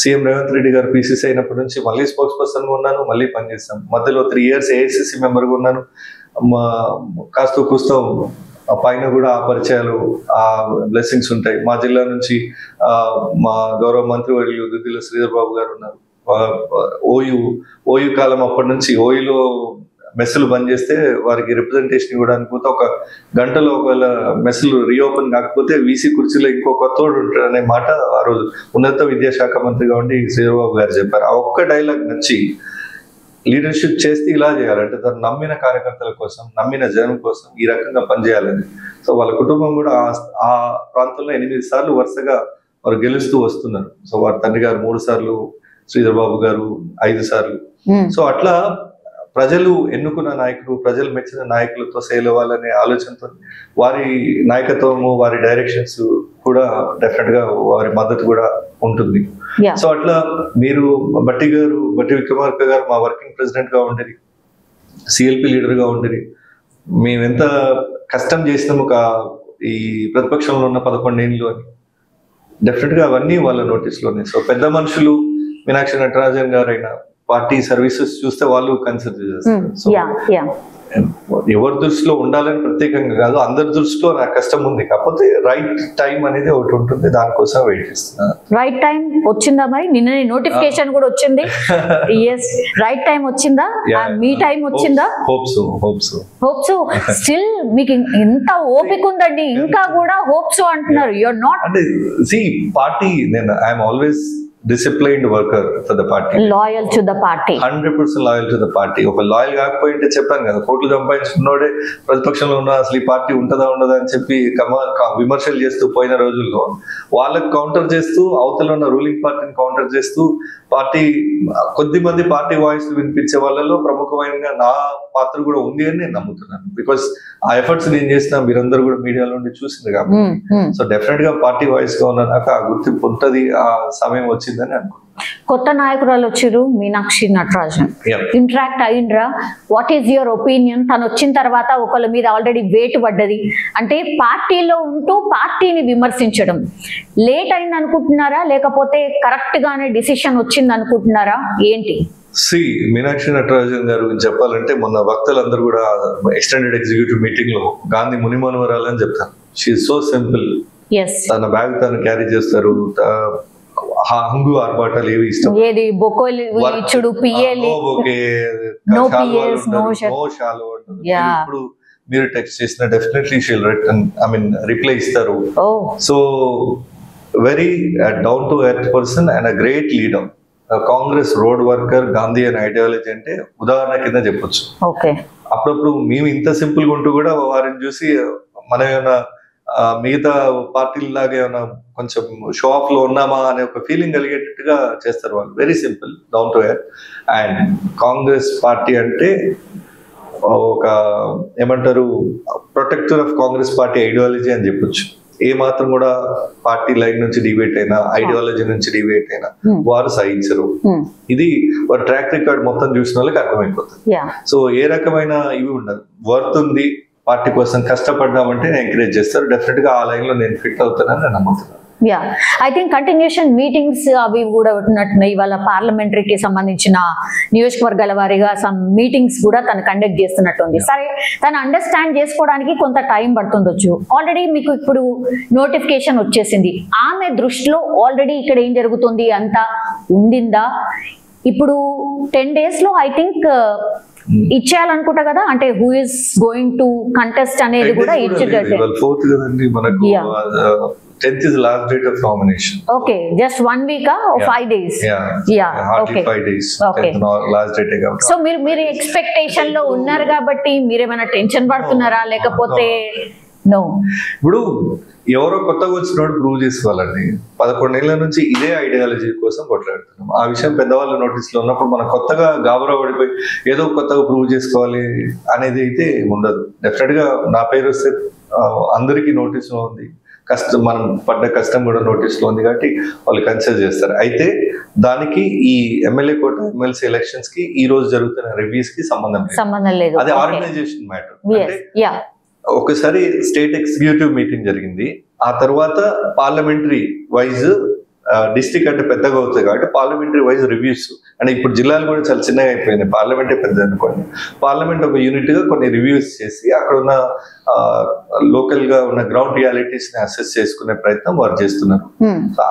సీఎం రేవంత్ రెడ్డి గారు పిసిసి అయినప్పటి నుంచి మళ్ళీ స్పోక్స్ పర్సన్గా ఉన్నాను, మళ్ళీ పనిచేస్తాం. మధ్యలో 3 years ఏఐసిసి మెంబర్గా ఉన్నాను. కాస్త కూస్తో పైన కూడా ఆ పరిచయాలు, ఆ బ్లెస్సింగ్స్ ఉంటాయి. మా జిల్లా నుంచి మా గౌరవ మంత్రి వర్యులు దుద్దిల శ్రీధర్ బాబు గారు ఉన్నారు. ఓయూ కాలం అప్పటి నుంచి ఓయూలో మెస్సులు బంద్ చేస్తే వారికి రిప్రజెంటేషన్ ఇవ్వడానికి పోతే ఒక గంటలో ఒకవేళ మెస్సులు రీఓపెన్ కాకపోతే వీసీ కుర్చీలో ఇంకో కొత్తోడు ఉంటాడు అనే మాట ఆ రోజు ఉన్నత విద్యాశాఖ మంత్రిగా ఉండి శ్రీధర్ బాబు గారు చెప్పారు. ఆ ఒక్క డైలాగ్ నచ్చి లీడర్షిప్ చేస్తే ఇలా చేయాలంటే తను నమ్మిన కార్యకర్తల కోసం, నమ్మిన జనం కోసం ఈ రకంగా పనిచేయాలని. సో వాళ్ళ కుటుంబం కూడా ఆ ప్రాంతంలో 8 సార్లు వరుసగా వారు గెలుస్తూ వస్తున్నారు. సో వారి తండ్రి గారు 3 సార్లు, శ్రీధర్ బాబు గారు 5 సార్లు. సో అట్లా ప్రజలు ఎన్నుకున్న నాయకులు, ప్రజలు మెచ్చిన నాయకులతో సేల్ అవ్వాలనే ఆలోచనతో వారి నాయకత్వము, వారి డైరెక్షన్స్ కూడా డెఫినెట్ గా వారి మద్దతు కూడా ఉంటుంది. సో అట్లా మీరు బట్టి విక్రమార్క గారు మా వర్కింగ్ ప్రెసిడెంట్ గా ఉండేది, సిఎల్పి లీడర్ గా ఉండేది. మేము ఎంత కష్టం చేసినాము ఈ ప్రతిపక్షంలో ఉన్న 11 ఏళ్ళు అని. డెఫినెట్ గా అవన్నీ వాళ్ళ నోటీస్ లోనే. సో పెద్ద మనుషులు మీనాక్షి నటరాజన్ గారైనా పార్టీ సర్వీసెస్ చూస్తే వాళ్ళు కన్సిడర్ చేస్తారు. ఎవరి దృష్టిలో ఉండాలని ప్రత్యేకంగా కాదు, అందరి దృష్టిలో నాకు కష్టం ఉంది. కాకపోతే రైట్ టైం అనేది ఒకటి ఉంటుంది, దానికోసం వెయిట్ చేస్తున్నా. రైట్ టైం వచ్చిందా? మరి నిన్న నోటిఫికేషన్ కూడా వచ్చింది. ఎస్, రైట్ టైం వచ్చిందా? మీ టైం వచ్చిందా? హోప్స్ స్టిల్ మీకు ఎంత ఓపిక ఉందండి, ఇంకా కూడా హోప్స్ అంటున్నారు. యు ఆర్ నాట్ అంటే సి పార్టీ, నేను I'm always disciplined worker for the party, loyal to the party, 100% loyal to the party. ఒక లాయల్ కాకపోయింటే చెప్పాను కదా, కోట్లు సంపాదించుకున్నోడే ప్రతిపక్షంలో ఉన్న అసలు ఈ పార్టీ ఉంటుందా ఉండదా అని చెప్పి విమర్శలు చేస్తూ పోయిన రోజుల్లో వాళ్ళకి కౌంటర్ చేస్తూ, అవతల ఉన్న రూలింగ్ పార్టీని కౌంటర్ చేస్తూ, కొద్ది మంది పార్టీ వాయిస్ వినిపించే వాళ్ళలో ప్రముఖమైన నా పాత్ర కూడా ఉంది అని నేను నమ్ముతున్నాను. బికాస్ ఆ ఎఫర్ట్స్ నేను చేసిన మీరందరూ కూడా మీడియాలో ఉండి చూసింది కాబట్టి. సో డెఫినెట్ గా పార్టీ వాయిస్ గా ఉన్నాక ఆ గుర్తింపు ఉంటుంది, ఆ సమయం వచ్చిందని అనుకుంటున్నాను. కొత్త నాయకురాలు వచ్చారు, మీనాక్షి నటరాజన్. ఇంటరాక్ట్ అయ్యిండ్రా? What is your opinion? తను వచ్చిన తర్వాత ఒకళ్ళ మీద ఆల్రెడీ వేటు పడ్డది అంటే పార్టీలో ఉంటూ పార్టీని విమర్శించడం లేట్ అయింది అనుకుంటున్నారా, లేకపోతే కరెక్ట్ గానే డిసిషన్ వచ్చింది అనుకుంటున్నారా, ఏంటి? మీనాక్షి నటరాజన్ గారు గురించి చెప్పాలంటే మొన్న వక్తలందరూ కూడా ఎక్స్టెండెడ్ ఎగ్జిక్యూటివ్ మీటింగ్ లో గాంధీ మునిమనవరాలు అని చెప్తారు. She so simple. తన బ్యాగ్ తను క్యారీ చేస్తారు, హంగు ఆర్భాటాలు ఏవి ఇష్టం, ఇప్పుడు మీరు టెక్స్ట్ చేసిన definitely she'll return, I mean reply ఇస్తారు. So very down to earth person and a great leader. Congress road worker, Gandhi అనే ఐడియాలజీ అంటే ఉదాహరణ కింద చెప్పొచ్చు. అప్పుడప్పుడు మేము ఇంత సింపుల్ గా ఉంటూ కూడా వారిని చూసి మన ఏమైనా మిగతా పార్టీల లాగా ఏమైనా కొంచెం షో ఆఫ్ లో ఉన్నామా అనే ఒక ఫీలింగ్ కలిగేటట్టుగా చేస్తారు వాళ్ళు. Very simple, down to earth. And Congress party అంటే ఒక ఏమంటారు, protector of Congress party ideology అని చెప్పొచ్చు. ఏ మాత్రం కూడా పార్టీ లైన్ నుంచి డిబేట్ అయినా, ఐడియాలజీ నుంచి డిబేట్ అయినా వారు సహించరు. ఇది వారి ట్రాక్ రికార్డ్ మొత్తం చూసిన వాళ్ళకి అర్థమైపోతుంది. సో ఏ రకమైన ఇవి ఉండదు, వర్త్ ఉంది, పార్టీ కోసం కష్టపడ్డామంటే నేను ఎంకరేజ్ చేస్తారు. డెఫినెట్ గా ఆ లైన్ లో నేను ఫిట్ అవుతానని నేను నమ్ముతున్నాను. Yeah, I think continuation meetings అవి కూడా ఉన్నట్టున్నాయి. ఇవాళ పార్లమెంటరీకి సంబంధించిన నియోజకవర్గాల వారీగా సమ్ మీటింగ్స్ కూడా తను కండక్ట్ చేస్తున్నట్టుంది. సరే, తను అండర్స్టాండ్ చేసుకోవడానికి కొంత టైం పడుతుండొచ్చు. ఆల్రెడీ మీకు ఇప్పుడు నోటిఫికేషన్ వచ్చేసింది. ఆమె దృష్టిలో ఆల్రెడీ ఇక్కడ ఏం జరుగుతుంది అంతా ఉండిందా? ఇప్పుడు 10 days లో ఐ థింక్ ఇచ్చేయాలనుకుంటా కదా, అంటే who is going to contest అనేది కూడా ఇచ్చేటట్టు. 10th is the last date of nomination. Okay, just 1 week or 5 days? Yeah, hardly 5 days. Okay. Last date again. So మీరు ఎక్స్పెక్టేషన్ లో ఉన్నారు కాబట్టి మీరేమైనా టెన్షన్ పడుతున్నారా లేకపోతే నో? ఇప్పుడు ఎవరో కొత్తగా వచ్చినోడు ప్రూవ్ చేసుకోవాలండి. 11 ఏళ్ల నుంచి ఇదే ఐడియాలజీ కోసం కొట్లాడుతున్నాం. ఆ విషయం పెద్దవాళ్ళ నోటీస్ లో ఉన్నప్పుడు మనం కొత్తగా గాబరా పడిపోయి ఏదో కొత్తగా ప్రూవ్ చేసుకోవాలి అనేది అయితే ఉండదు. డెఫినెట్ గా నా పేరు వస్తే అందరికీ నోటీస్ లో ఉంది, కష్టం మనం పడ్డ కష్టం కూడా నోటీస్ లో ఉంది కాబట్టి వాళ్ళు కన్సిడర్ చేస్తారు. అయితే దానికి ఈ ఎమ్మెల్యే కోట ఎమ్మెల్సీ ఎలక్షన్స్ కి ఈ రోజు జరుగుతున్న రివ్యూస్ కి సంబంధం లేదు. అది ఆర్గనైజేషన్ మ్యాటర్. అంటే ఒకసారి స్టేట్ ఎగ్జిక్యూటివ్ మీటింగ్ జరిగింది, ఆ తర్వాత పార్లమెంటరీ వైజ్ డిస్ట్రిక్ట్ అంటే పెద్దగా అవుతుంది కాబట్టి పార్లమెంటరీ వైజ్ రివ్యూస్, అంటే ఇప్పుడు జిల్లాలు కూడా చాలా చిన్నగా అయిపోయింది, పార్లమెంటే పెద్ద అనుకోండి. పార్లమెంట్ ఒక యూనిట్ గా కొన్ని రివ్యూస్ చేసి అక్కడ ఉన్న లోకల్ గా ఉన్న గ్రౌండ్ రియాలిటీస్ ని అసెస్ చేసుకునే ప్రయత్నం వారు చేస్తున్నారు.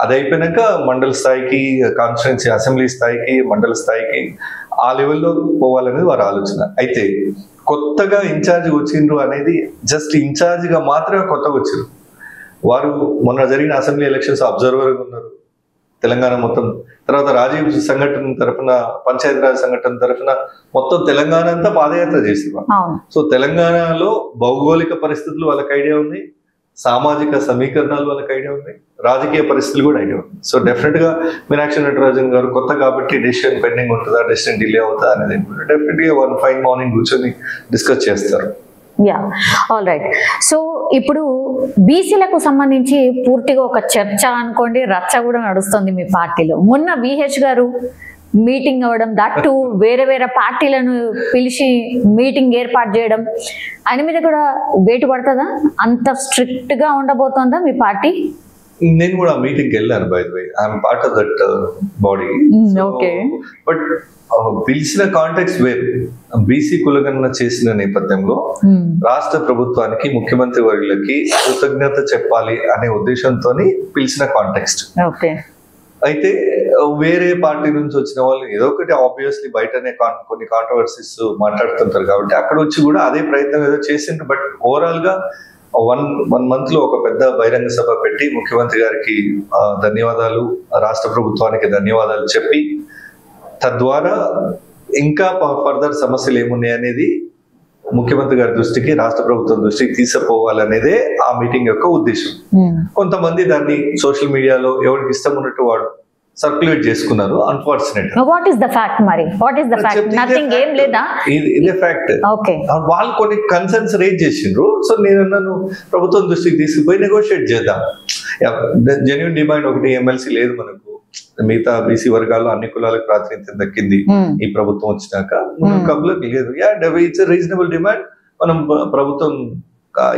అది అయిపోయినాక మండల స్థాయికి, కాన్స్టిట్యున్సీ అసెంబ్లీ స్థాయికి, మండల స్థాయికి ఆ లెవెల్లో పోవాలనేది వారి ఆలోచన. అయితే కొత్తగా ఇన్ఛార్జ్ వచ్చిండ్రు అనేది జస్ట్ ఇన్ఛార్జ్ గా మాత్రమే కొత్తగా వచ్చారు. వారు మొన్న జరిగిన అసెంబ్లీ ఎలక్షన్స్ అబ్జర్వర్ గా ఉన్నారు తెలంగాణ మొత్తం. తర్వాత రాజీవ్ సంఘటన తరఫున, పంచాయతీరాజ్ సంఘటన తరఫున మొత్తం తెలంగాణ అంతా పాదయాత్ర చేసేవారు. సో తెలంగాణలో భౌగోళిక పరిస్థితులు వాళ్ళకి ఐడియా ఉంది, సామాజిక సమీకరణాలు వాళ్ళకి ఐడియా ఉంది, రాజకీయ పరిస్థితులు కూడా ఐడియా ఉంది. సో డెఫినెట్ గా మీనాక్షి నటరాజన్ గారు కొత్త కాబట్టి డెసిషన్ పెండింగ్ ఉంటుందా, డెసిషన్ డిలే అవుతుందా అనేది డెఫినెట్ గా వన్ ఫైన్ మార్నింగ్ కూర్చొని డిస్కస్ చేస్తారు. Yeah, all right. సో ఇప్పుడు బీసీలకు సంబంధించి పూర్తిగా ఒక చర్చ అనుకోండి, రచ్చ కూడా నడుస్తుంది మీ పార్టీలో. మొన్న విహెచ్ గారు మీటింగ్ అవ్వడం, దట్టు వేరే వేరే పార్టీలను పిలిచి మీటింగ్ ఏర్పాటు చేయడం, ఆయన మీద కూడా వేటు పడుతుందా? అంత స్ట్రిక్ట్ గా ఉండబోతోందా మీ పార్టీ? నేను కూడా మీటింగ్కి వెళ్ళాను, by the way I'm part of that body. Okay, but పిలిచిన కాంటెక్స్ట్ వేరు. బీసీ కులగణన చేసిన నేపథ్యంలో రాష్ట్ర ప్రభుత్వానికి, ముఖ్యమంత్రి వర్యులకి కృతజ్ఞత చెప్పాలి అనే ఉద్దేశంతో పిలిచిన కాంటెక్స్ట్. అయితే వేరే పార్టీ నుంచి వచ్చిన వాళ్ళు ఏదో ఒకటి ఆబ్వియస్లీ బయటనే కొన్ని కాంట్రవర్సీస్ మాట్లాడుతుంటారు కాబట్టి అక్కడ వచ్చి కూడా అదే ప్రయత్నం ఏదో చేసిండ్రు. బట్ ఓవరాల్ గా వన్ మంత్ లో ఒక పెద్ద బహిరంగ సభ పెట్టి ముఖ్యమంత్రి గారికి ధన్యవాదాలు, రాష్ట్ర ప్రభుత్వానికి ధన్యవాదాలు చెప్పి, తద్వారా ఇంకా ఫర్దర్ సమస్యలు ఏమున్నాయి అనేది ముఖ్యమంత్రి గారి దృష్టికి, రాష్ట్ర ప్రభుత్వం దృష్టికి తీసుకుపోవాలనేదే ఆ మీటింగ్ యొక్క ఉద్దేశం. కొంతమంది దాన్ని సోషల్ మీడియాలో ఎవరికి ఇష్టం ఉన్నట్టు వాడు సర్క్యులేట్ చేసుకున్నారు. Unfortunate what is the fact? మరి what is the fact? Nothing, ఏం లేదా? ఇదే ఫ్యాక్ట్. ఓకే, వాళ్ళు కొన్ని కన్సర్న్స్ రేజ్ చేసిండ్రు. సో నేను ప్రభుత్వం దృష్టికి తీసుకుపోయి నెగోషియేట్ చేద్దాం. జెన్యూన్ డిమాండ్ ఒకటి, ఎమ్మెల్సీ లేదు మనకు, మిగతా బీసీ వర్గాల్లో అన్ని కులాలకు ప్రాతినిధ్యం దక్కింది ఈ ప్రభుత్వం వచ్చినాక, కబులకు లేదు. It's reasonable demand. మనం ప్రభుత్వం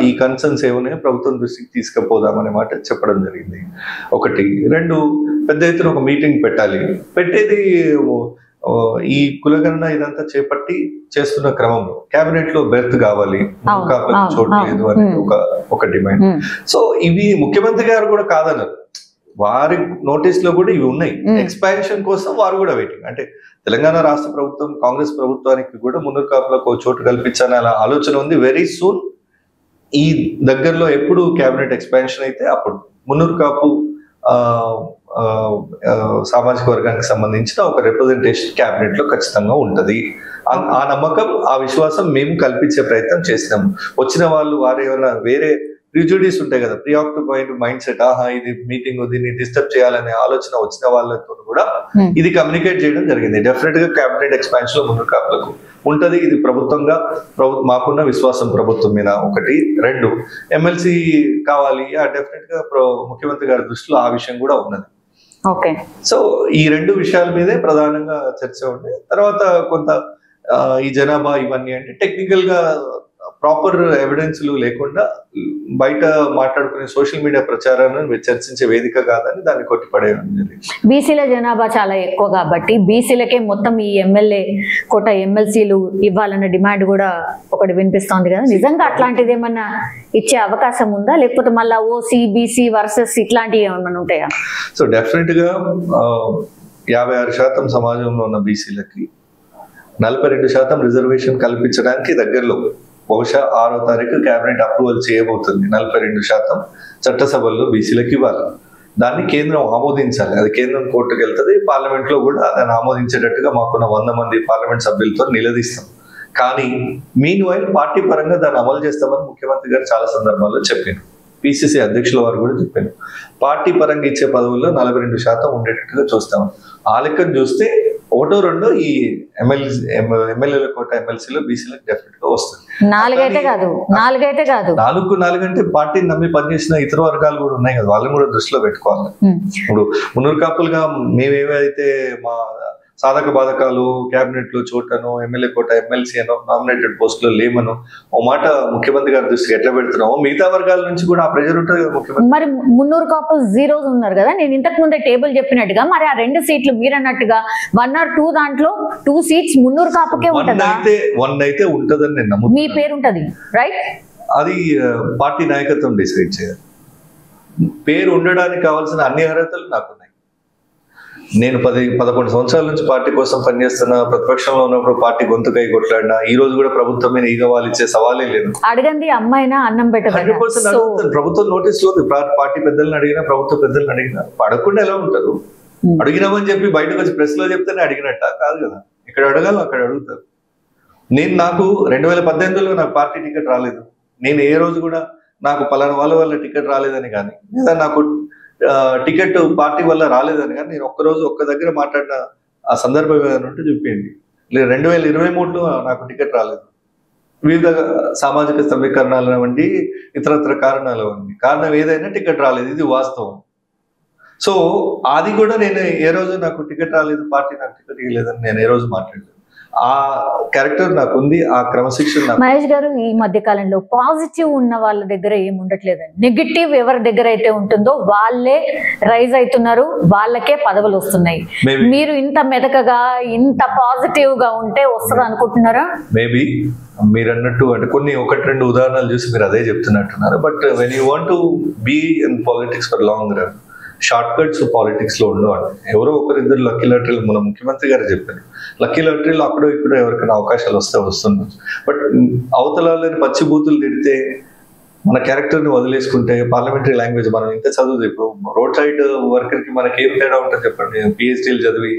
ఈ కన్సర్న్స్ ఏమున్నాయో ప్రభుత్వం దృష్టికి తీసుకుపోదామనే మాట చెప్పడం జరిగింది. ఒకటి. రెండు, పెద్ద ఎత్తున ఒక మీటింగ్ పెట్టాలి. పెట్టేది ఈ కులగణన ఇదంతా చేపట్టి చేస్తున్న క్రమంలో కేబినెట్ లో బెర్త్ కావాలి, చోటు లేదు అనేది ఒక డిమాండ్. సో ఇవి ముఖ్యమంత్రి గారు కూడా కాదన్నారు, వారి నోటీస్ లో కూడా ఇవి ఉన్నాయి. ఎక్స్పాన్షన్ కోసం వారు కూడా వెయిటింగ్. అంటే తెలంగాణ రాష్ట్ర ప్రభుత్వం, కాంగ్రెస్ ప్రభుత్వానికి కూడా మున్నూరు కాపులకు చోటు కల్పించాలని అలా ఆలోచన ఉంది. వెరీ సూన్, ఈ దగ్గరలో ఎప్పుడు క్యాబినెట్ ఎక్స్పాన్షన్ అయితే అప్పుడు మున్నూరు కాపు సామాజిక వర్గానికి సంబంధించిన ఒక రిప్రజెంటేషన్ క్యాబినెట్ లో ఖచ్చితంగా ఉంటది. ఆ నమ్మకం, ఆ విశ్వాసం మేము కల్పించే ప్రయత్నం చేసినాము. వచ్చిన వాళ్ళు వారు ఏమైనా వేరే ప్రిజుడీస్ ఉంటాయి కదా, ప్రీఆక్యుపైడ్ మైండ్ సెట్, ఇది మీటింగ్ దీన్ని డిస్టర్బ్ చేయాలనే ఆలోచన వచ్చిన వాళ్ళతో కూడా ఇది కమ్యూనికేట్ చేయడం జరిగింది. డెఫినెట్ గా క్యాబినెట్ ఎక్స్పాన్షన్ లో మున్నూరు కాపులకు ఉంటది. ఇది ప్రభుత్వంగా మాకున్న విశ్వాసం ప్రభుత్వం మీద. ఒకటి. రెండు, ఎమ్మెల్సీ కావాలి, డెఫినెట్ గా ముఖ్యమంత్రి గారి దృష్టిలో ఆ విషయం కూడా ఉన్నది. సో ఈ రెండు విషయాల మీదే ప్రధానంగా చర్చ ఉండే. తర్వాత కొంత ఈ జనాభా ఇవన్నీ అంటే టెక్నికల్ గా ప్రాపర్ ఎవిడెన్స్లు లేకుండా బయట మాట్లాడుకునే సోషల్ మీడియా ప్రచారాన్ని చర్చించే వేదిక కాదని దాన్ని కొట్టిపడేయడం జరిగింది. బీసీల జనాభా చాలా ఎక్కువ కాబట్టి బీసీలకే మొత్తం ఈ ఎమ్మెల్యే కోట ఎమ్మెల్సీలు ఇవ్వాలన్న డిమాండ్ కూడా ఒకటి వినిపిస్తోంది కదా, నిజంగా అట్లాంటిది ఏమన్నా ఇచ్చే అవకాశం ఉందా, లేకపోతే మళ్ళీ ఓసీ బీసీ వర్సెస్ ఇట్లాంటివి ఏమన్నా ఉంటాయా? సో డెఫినెట్ గా 56% సమాజంలో ఉన్న బీసీలకి 42% రిజర్వేషన్ కల్పించడానికి దగ్గరలో బహుశా 6వ తారీఖు కేబినెట్ అప్రూవల్ చేయబోతుంది. 42% చట్టసభల్లో బీసీలకు ఇవ్వాలి. దాన్ని కేంద్రం ఆమోదించాలి. అది కేంద్రం కోర్టుకు వెళ్తుంది. పార్లమెంట్ లో కూడా దాన్ని ఆమోదించేటట్టుగా మాకున్న 100 మంది పార్లమెంట్ సభ్యులతో నిలదీస్తాం. కానీ మీన్ వైల్ పార్టీ పరంగా దాన్ని అమలు చేస్తామని ముఖ్యమంత్రి గారు చాలా సందర్భాల్లో చెప్పారు. పిసిసి అధ్యక్షుల వారు కూడా చెప్పారు. పార్టీ పరంగా ఇచ్చే పదవుల్లో 42% ఉండేటట్టుగా చూస్తాం. ఆ లెక్కను చూస్తే 1-2 ఈ ఎమ్మెల్యేల కోట ఎమ్మెల్సీలో బీసీలకు డెఫినెట్ గా వస్తుంది. 4 అయితే కాదు 4 అంటే పార్టీని నమ్మి పనిచేసిన ఇతర వర్గాలు కూడా ఉన్నాయి కదా, వాళ్ళని కూడా దృష్టిలో పెట్టుకోవాలి. ఇప్పుడు మున్నూరు కాపులుగా మేమేవైతే మా సాధక బాధకాలు క్యాబినెట్ లో చోటను ఎమ్మెల్యే కోట ఎమ్మెల్సీ అనో నామినేటెడ్ పోస్టులో లేమను ఓ మాట ముఖ్యమంత్రి గారి దృష్టికి ఎట్లా పెడుతున్నామో మిగతా వర్గాల నుంచి కూడా ఆ ప్రెజర్ ఉంటుంది కదా ముఖ్యమంత్రి. మరి 300 కాపులు 0 ఉన్నారు కదా, నేను ఇంతకు ముందే టేబుల్ చెప్పినట్టుగా మరి ఆ 2 సీట్లు మీరు అన్నట్టుగా 1 or 2 దాంట్లో 2 seats 300 కాపుకే ఉంటుందా? 1 అయితే ఉంటదని నేను నమ్ముతున్నాను. మీ పేరు ఉంటది రైట్? అది పార్టీ నాయకత్వం డిసైడ్ చేయాలి. పేరు ఉండడానికి కావాల్సిన అన్ని అర్హతలు నాకున్నాయి. నేను 10-11 సంవత్సరాల నుంచి పార్టీ కోసం పనిచేస్తున్నా. ప్రతిపక్షంలో ఉన్నప్పుడు పార్టీ గొంతుకై కొట్లాడినా. ఈ రోజు కూడా ప్రభుత్వం మీద ఈగ వాలిచ్చే సవాలే లేదు. అడగండి అమ్మాయినా అన్నం పెట్టదు. 100% అడుగుతాను. ప్రభుత్వం నోటీస్ లో పార్టీ పెద్దలను అడిగినా ప్రభుత్వ పెద్దలను అడిగినా అడగకుండా ఎలా ఉంటారు? అడిగినామని చెప్పి బయటకు వచ్చి ప్రెస్ లో చెప్తేనే అడిగినట్ట కాదు కదా. ఇక్కడ అడగాలి అక్కడ అడుగుతారు. నాకు 2018లో నాకు పార్టీ టికెట్ రాలేదు. నేను ఏ రోజు కూడా నాకు పలానా వాళ్ళ వల్ల టికెట్ రాలేదని కానీ లేదా నాకు టికెట్ పార్టీ వల్ల రాలేదని కానీ నేను ఒక్కరోజు ఒక్క దగ్గర మాట్లాడిన ఆ సందర్భం ఏదైనా ఉంటే చూపించండి. లేదు 2023లో నాకు టికెట్ రాలేదు. వివిధ సామాజిక సమీకరణాల వంటి ఇతరత్ర కారణాలు వంటి కారణం ఏదైనా టికెట్ రాలేదు, ఇది వాస్తవం. సో అది కూడా నేను ఏ రోజు నాకు టికెట్ రాలేదు, పార్టీ నాకు టికెట్ ఇవ్వలేదని నేను ఏ రోజు మాట్లాడలేదు. ఆ క్యారెక్టర్ నాకు ఉంది, ఆ క్రమశిక్షణ. మహేష్ గారు, ఈ మధ్య కాలంలో పాజిటివ్ ఉన్న వాళ్ళ దగ్గర ఏం ఉండట్లేదండి. నెగిటివ్ ఎవరి దగ్గర అయితే ఉంటుందో వాళ్ళే రైజ్ అవుతున్నారు, వాళ్ళకే పదవులు వస్తున్నాయి. మీరు ఇంత మెదకగా ఇంత పాజిటివ్ గా ఉంటే వస్తుంది అనుకుంటున్నారా? మేబీ మీరు అన్నట్టు అంటే కొన్ని 1-2 ఉదాహరణలు చూసి మీరు అదే చెప్తున్నట్టున్నారు. But when you want to be in politics for long run, short cuts politics లో ఉండవు. ఎవరో ఒకరిద్దరు లక్కీ లాటరీలు మన ముఖ్యమంత్రి గారు చెప్పారు. లక్కీ లాటరీలో అక్కడో ఇక్కడ ఎవరికైనా అవకాశాలు వస్తున్నాయి. బట్ అవతలని పచ్చి బూతులు తిడితే మన క్యారెక్టర్ని వదిలేసుకుంటే పార్లమెంటరీ లాంగ్వేజ్ మనం ఇంత చదువు ఇప్పుడు రోడ్ సైడ్ వర్కర్కి మనకి ఏం తేడా ఉంటుంది చెప్పండి? పిహెచ్డీలు చదివి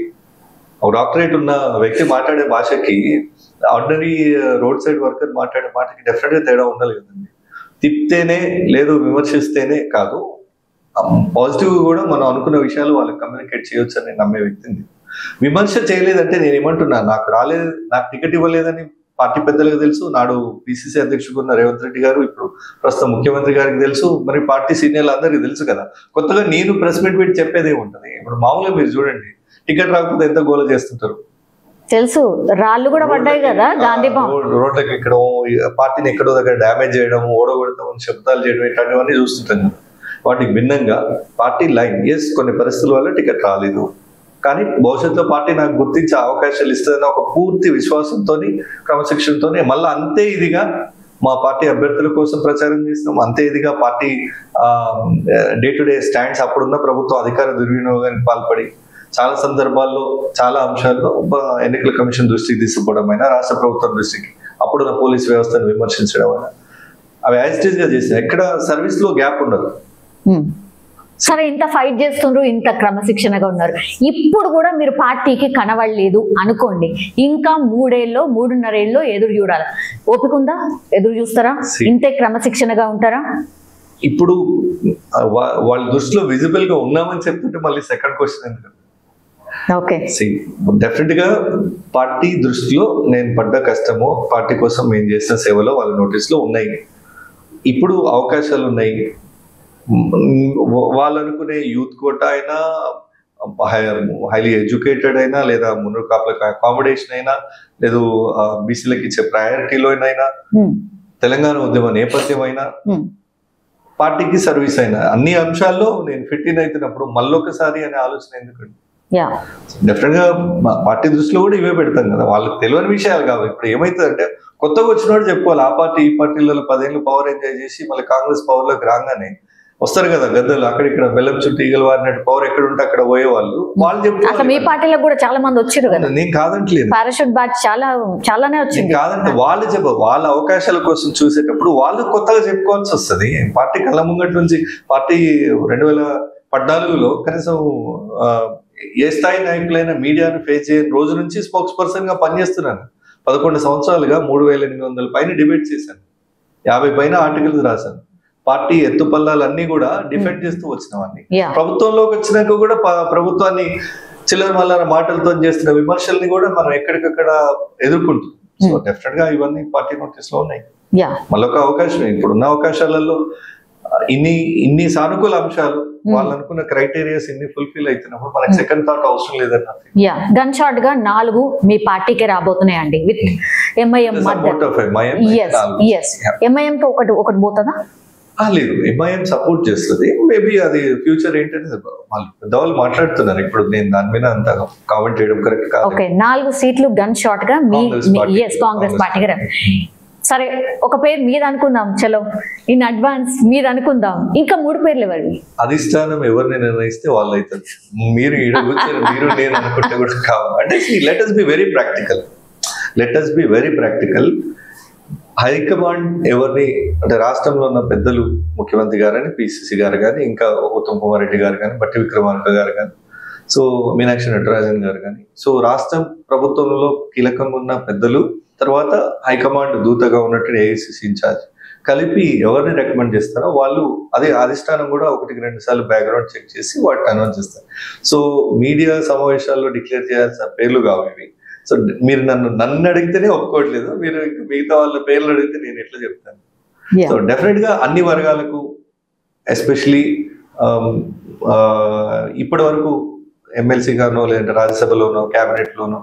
ఒక డాక్టరేట్ ఉన్న వ్యక్తి మాట్లాడే భాషకి ఆర్డినరీ రోడ్ సైడ్ వర్కర్ మాట్లాడే మాటకి డెఫినెట్గా తేడా ఉండాలి కదండి. తిప్తేనే లేదు విమర్శిస్తేనే కాదు, పాజిటివ్ కూడా మనం అనుకున్న విషయాలు వాళ్ళకి కమ్యూనికేట్ చేయొచ్చు అని నమ్మే వ్యక్తిని. విమర్శ చేయలేదంటే నేను ఏమంటున్నా, నాకు రాలేదు, నాకు టికెట్ ఇవ్వలేదని పార్టీ పెద్దలకు తెలుసు. నాడు పిసిసి అధ్యక్షుడు ఉన్న రేవంత్ రెడ్డి గారు, ఇప్పుడు ప్రస్తుతం ముఖ్యమంత్రి గారికి తెలుసు, మరి పార్టీ సీనియర్లు అందరికీ తెలుసు కదా. కొత్తగా నేను ప్రెస్ మీట్ పెట్టి చెప్పేదే ఉంటుంది. ఇప్పుడు మామూలుగా మీరు చూడండి, టికెట్ రాకపోతే ఎంత గోల చేస్తుంటారు తెలుసు. రాళ్ళు కూడా పడ్డాయి కదా గాంధీ రోడ్లకి ఎక్కడం, పార్టీని ఎక్కడో దగ్గర డ్యామేజ్ చేయడం, ఓడగొడతామని శబ్దాలు చేయడం, ఇట్లాంటివన్నీ చూస్తుంటాం కదా. వాటికి భిన్నంగా పార్టీ లైన్, ఎస్ కొన్ని పరిస్థితుల వల్ల టికెట్ రాలేదు, కానీ భవిష్యత్తులో పార్టీ నాకు గుర్తించే అవకాశాలు ఇస్తుందని ఒక పూర్తి విశ్వాసంతో క్రమశిక్షణతో మళ్ళీ అంతే ఇదిగా మా పార్టీ అభ్యర్థుల కోసం ప్రచారం చేస్తాం. అంతే ఇదిగా party day to day stands అప్పుడున్న ప్రభుత్వం అధికార దుర్వినియోగానికి పాల్పడి చాలా సందర్భాల్లో చాలా అంశాల్లో ఎన్నికల కమిషన్ దృష్టికి తీసుకుపోవడం అయినా, రాష్ట్ర ప్రభుత్వం దృష్టికి అప్పుడున్న పోలీస్ వ్యవస్థను విమర్శించడం అయినా అవి యాజిటేజ్ గా చేస్తాయి. ఎక్కడ సర్వీస్ లో గ్యాప్ ఉండదు. సరే, ఇంత ఫైట్ చేస్తుండ్రు, ఇంత క్రమశిక్షణగా ఉన్నారు, ఇప్పుడు కూడా మీరు పార్టీకి కనవడలేదు అనుకోండి, ఇంకా 3 ఏళ్ళలో 3.5 ఏళ్ళలో ఎదురు చూడాలి. ఓపిక ఉందా? ఎదురు చూస్తారా? ఇంతే క్రమశిక్షణగా ఉంటారా? ఇప్పుడు వాళ్ళ దృష్టిలో విజిబుల్ గా ఉన్నామని చెప్తుంటే మళ్ళీ సెకండ్ క్వశ్చన్ ఎందుకు? ఓకే, డెఫినెట్ గా పార్టీ దృష్టిలో నేను పడ్డ కష్టమో, పార్టీ కోసం మేము చేసిన సేవలో వాళ్ళ నోటీస్ లో ఉన్నాయి. ఇప్పుడు అవకాశాలు ఉన్నాయి. వాళ్ళు అనుకునే యూత్ కోటా అయినా, హైలీ ఎడ్యుకేటెడ్ అయినా, లేదా మున్నూరు కాపులకు అకామిడేషన్ అయినా, లేదు బీసీలకు ఇచ్చే ప్రయారిటీలో అయినా, తెలంగాణ ఉద్యమ నేపథ్యం అయినా పార్టీకి సర్వీస్ అయినా అన్ని అంశాల్లో నేను ఫిట్ ఇన్ అవుతున్నప్పుడు మళ్ళొకసారి అనే ఆలోచన ఎందుకండి? డెఫినెట్ గా పార్టీ దృష్టిలో కూడా ఇవే పెడతాం కదా, వాళ్ళకి తెలియని విషయాలు కావు. ఇప్పుడు ఏమైతుందంటే కొత్తగా వచ్చినోడు చెప్పుకోవాలి, ఆ పార్టీ ఈ పార్టీలలో 10 ఏళ్ళు పవర్ ఎంజాయ్ చేసి మళ్ళీ కాంగ్రెస్ పవర్ లోకి రాగానే వస్తారు కదా గద్దలు, అక్కడిక్కడ బెల్లం చుట్టూ ఈగలు వారినట్టు పవర్ ఎక్కడ ఉంటే అక్కడ పోయేవాళ్ళు. వాళ్ళు చెప్పుకోవాలి. మీ పార్టీలో కూడా చాలా మంది వచ్చారు కదా, నేను కాదంటలేదు, పారాషూట్ బ్యాచ్ చాలానే వచ్చింది కాదంటే వాళ్ళు వాళ్ళ అవకాశాల కోసం చూసేటప్పుడు వాళ్ళు కొత్తగా చెప్పుకోవాల్సి వస్తుంది. పార్టీ కళ్ళ ముంగటి నుంచి పార్టీ 2014లో కనీసం ఏ స్థాయి నాయకులైనా మీడియాను ఫేస్ చేయని రోజు నుంచి స్పోక్స్ పర్సన్ గా పనిచేస్తున్నాను. 11 సంవత్సరాలుగా 3800 పైన డిబేట్ చేశాను, 50 పైన ఆర్టికల్స్ రాశాను. పార్టీ ఎత్తుపల్లాలన్నీ కూడా డిఫెండ్ చేస్తూ వచ్చినవన్నీ. ప్రభుత్వంలోకి వచ్చినాక కూడా ప్రభుత్వాన్ని చిల్లర మల్లర మాటలతో చేస్తున్న విమర్శల్ని కూడా మనం ఎక్కడికక్కడ ఎదుర్కొంటున్నాం. సో డెఫినెట్ గా ఇవన్నీ పార్టీ నోటీస్ లో ఉన్నాయి. మళ్ళొక అవకాశం, ఇప్పుడున్న అవకాశాలలో ఇన్ని సానుకూల అంశాలు వాళ్ళు అనుకున్న క్రైటీరియాస్ ఇన్ని ఫుల్ఫిల్ అవుతున్నప్పుడు మనకి సెకండ్ థాట్ అవసరం లేదన్న. గన్ షార్ట్ గా 4 మీ పార్టీకి రాబోతున్నాయండి విత్ ఎంఐఎం. ఎంఐఎం కి ఒకటి పోతుందా? లేదు, ఎంఐఎం సపోర్ట్ చేస్తుంది. మేబీ అది ఫ్యూచర్ ఏంటంటే వాళ్ళు పెద్దవాళ్ళు మాట్లాడుతున్నారు. ఇప్పుడు నేను దాని మీద అంత కామెంట్ చేయడం కరెక్ట్ కాదు. 4 సీట్లు గన్ షార్ట్ గా కాంగ్రెస్ పార్టీకి. సరే, ఒక పేరు మీద అనుకుందాం, చలో ఇన్ అడ్వాన్స్ మీద అనుకుందాం. ఇంకా 3 పేర్లు ఎవరు? అధిష్టానం ఎవరిని నిర్ణయిస్తే వాళ్ళు అవుతారు. మీరు మీరు నేను అనుకుంటే కూడా కావు. అంటే let us be very practical. High command ఎవరిని అంటే రాష్ట్రంలో ఉన్న పెద్దలు, ముఖ్యమంత్రి గారని, పిసిసి గారు కానీ, ఇంకా ఉత్తమ్ కుమార్ రెడ్డి గారు కానీ, బట్టి విక్రమార్క గారు కానీ, సో మీనాక్షి నటరాజన్ గారు కానీ, సో రాష్ట్రం ప్రభుత్వంలో కీలకంగా ఉన్న పెద్దలు, తర్వాత హైకమాండ్ దూతగా ఉన్నట్టు ఏఐసిసి ఇన్ఛార్జ్ కలిపి ఎవరిని రికమెండ్ చేస్తారో వాళ్ళు, అదే అధిష్టానం కూడా 1-2 సార్లు బ్యాక్గ్రౌండ్ చెక్ చేసి వాటిని అనౌన్స్ చేస్తారు. సో మీడియా సమావేశాల్లో డిక్లేర్ చేయాల్సిన పేర్లు కావు ఇవి. సో మీరు నన్ను అడిగితేనే ఒప్పుకోవట్లేదు, మీరు మిగతా వాళ్ళ పేర్లు అడిగితే నేను ఎట్లా చెప్తాను? సో డెఫినెట్ గా అన్ని వర్గాలకు, ఎస్పెషలీ ఇప్పటి వరకు ఎమ్మెల్సీగానో లేదంటే రాజ్యసభలోనో క్యాబినెట్ లోనో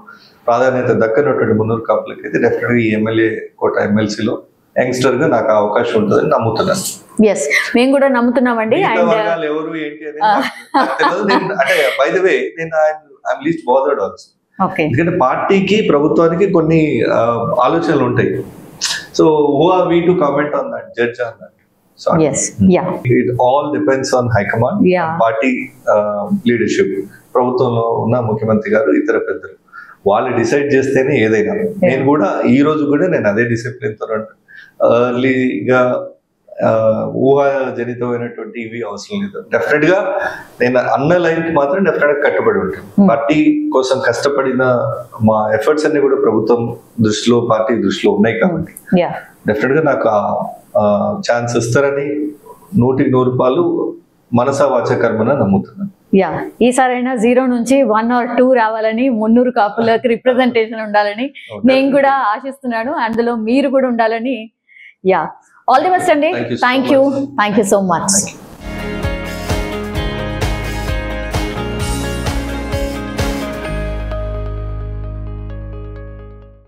ప్రాధాన్యత దక్కనటువంటి మున్నూరు కాపులకి అయితే డెఫినెట్ గా ఈ ఎమ్మెల్యే కోట ఎమ్మెల్సీలో యంగ్స్టర్ గా నాకు అవకాశం ఉంటుందని నమ్ముతున్నాను. మేము కూడా నమ్ముతున్నామండి. ఎవరు ఏంటి అనేది అంటే బై ద వే నేను ఐఎమ్ లీస్ట్ బాదర్డ్ ఆల్సో. ఎందుకంటే పార్టీకి ప్రభుత్వానికి కొన్ని ఆలోచనలు ఉంటాయి. So who are we to comment on that, judge on that? It all depends on high command, party leadership, ప్రభుత్వంలో ఉన్న ముఖ్యమంత్రి గారు, ఇతర పెద్దలు వాళ్ళు డిసైడ్ చేస్తేనే ఏదైనా. నేను కూడా ఈ రోజు కూడా నేను అదే డిసిప్లిన్ తో ఎర్లీగా ఊహాజనితమైనటువంటి ఇవి అవసరం లేదు. డెఫినెట్ గా నేను అన్న లైన్ కి మాత్రం డెఫినెట్ గా కట్టుబడి ఉంటాను. పార్టీ కోసం కష్టపడిన మా ఎఫర్ట్స్ అన్ని కూడా ప్రభుత్వం దృష్టిలో, పార్టీ దృష్టిలో ఉన్నాయి కాబట్టి డెఫినెట్ గా నాకు ఛాన్స్ ఇస్తారని 100% మనసా వాచ కర్మన నమ్ముతున్నాను. ఈసారైనా 0 నుంచి 1 or 2 రావాలని, మున్నూరు కాపులకు రిప్రజెంటేషన్ ఉండాలని నేను కూడా ఆశిస్తున్నాను. అందులో మీరు కూడా ఉండాలని. ఆల్ ది బెస్ట్ అండి. Thank you so much.